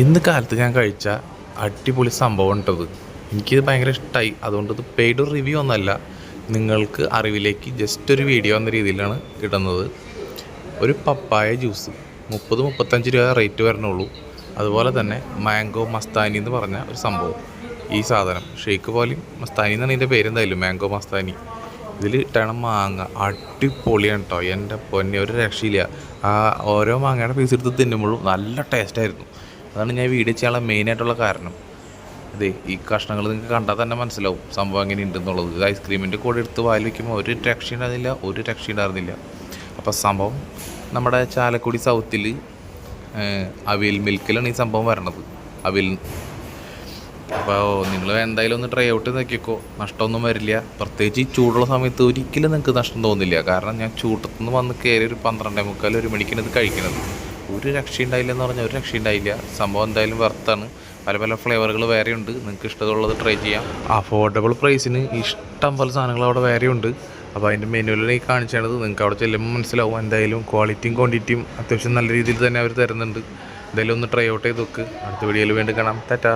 ഇന്ന് കാലത്ത് ഞാൻ കഴിച്ച അടിപൊളി സംഭവം ഉണ്ടത്. എനിക്കിത് ഭയങ്കര ഇഷ്ടമായി. അതുകൊണ്ട് ഇത് പെയ്ഡ് റിവ്യൂ ഒന്നല്ല, നിങ്ങൾക്ക് അറിവിലേക്ക് ജസ്റ്റ് ഒരു വീഡിയോ എന്ന രീതിയിലാണ് ഇടുന്നത്. ഒരു പപ്പായ ജ്യൂസ് 30-35 രൂപ റേറ്റ് വരണുള്ളൂ. അതുപോലെ തന്നെ മാംഗോ മസ്താനി എന്ന് പറഞ്ഞ ഒരു സംഭവം. ഈ സാധനം ഷേക്ക് പോലെയും മസ്താനി എന്നാണ് ഇതിൻ്റെ പേരെന്തായാലും, മാംഗോ മസ്താനി. ഇതിൽ ഇട്ടാണ് മാങ്ങ, അടിപൊളിയാണ് കേട്ടോ. എൻ്റെ പൊന്നെ, ഒരു രക്ഷയില്ല. ആ ഓരോ മാങ്ങയുടെ പീസ് എടുത്ത് തിന്നുമ്പോഴും നല്ല ടേസ്റ്റായിരുന്നു. അതാണ് ഞാൻ വീഡിയോ ചെയ്യാനുള്ള മെയിനായിട്ടുള്ള കാരണം. അതെ, ഈ കഷ്ണങ്ങൾ നിങ്ങൾക്ക് കണ്ടാൽ തന്നെ മനസ്സിലാവും സംഭവം എങ്ങനെ ഉണ്ടെന്നുള്ളത്. ഇത് ഐസ്ക്രീമിൻ്റെ കൂടെ എടുത്ത് വായിൽ വയ്ക്കുമ്പോൾ ഒരു രക്ഷ ഉണ്ടായിരുന്നില്ല. അപ്പോൾ സംഭവം നമ്മുടെ ചാലക്കുടി സൗത്തിൽ അവിൽ മിൽക്കിലാണ് ഈ സംഭവം വരണത്, അവിൽ. അപ്പോൾ നിങ്ങൾ എന്തായാലും ഒന്ന് ട്രൈ ഔട്ട് നോക്കിക്കോ, നഷ്ടമൊന്നും വരില്ല. പ്രത്യേകിച്ച് ഈ ചൂടുള്ള സമയത്ത് ഒരിക്കലും നിങ്ങൾക്ക് നഷ്ടം തോന്നില്ല. കാരണം ഞാൻ ചൂട്ടത്തുനിന്ന് വന്ന് കയറി ഒരു 12:45-1 മണിക്കാണ് ഇത് കഴിക്കുന്നത്. ഒരു രക്ഷയുണ്ടായില്ല എന്ന് പറഞ്ഞാൽ ഒരു രക്ഷയുണ്ടായില്ല. സംഭവം എന്തായാലും വർത്താണ്. പല ഫ്ലേവറുകൾ വേറെയുണ്ട്, നിങ്ങൾക്ക് ഇഷ്ടമുള്ളത് ട്രൈ ചെയ്യാം. അഫോർഡബിൾ പ്രൈസിന് ഇഷ്ടം പോലെ സാധനങ്ങൾ അവിടെ വേറെയുണ്ട്. അപ്പോൾ അതിൻ്റെ മെനുവിലേക്ക് കാണിച്ചത് നിങ്ങൾക്ക് അവിടെ ചെല്ലുമ്പോൾ മനസ്സിലാവും. എന്തായാലും ക്വാളിറ്റിയും ക്വാണ്ടിറ്റിയും അത്യാവശ്യം നല്ല രീതിയിൽ തന്നെ അവർ തരുന്നുണ്ട്. എന്തായാലും ഒന്ന് ട്രൈ ഔട്ട് ചെയ്ത് നോക്ക്. അടുത്ത വീഡിയോയിൽ വീണ്ടും കാണാം. ടാറ്റാ.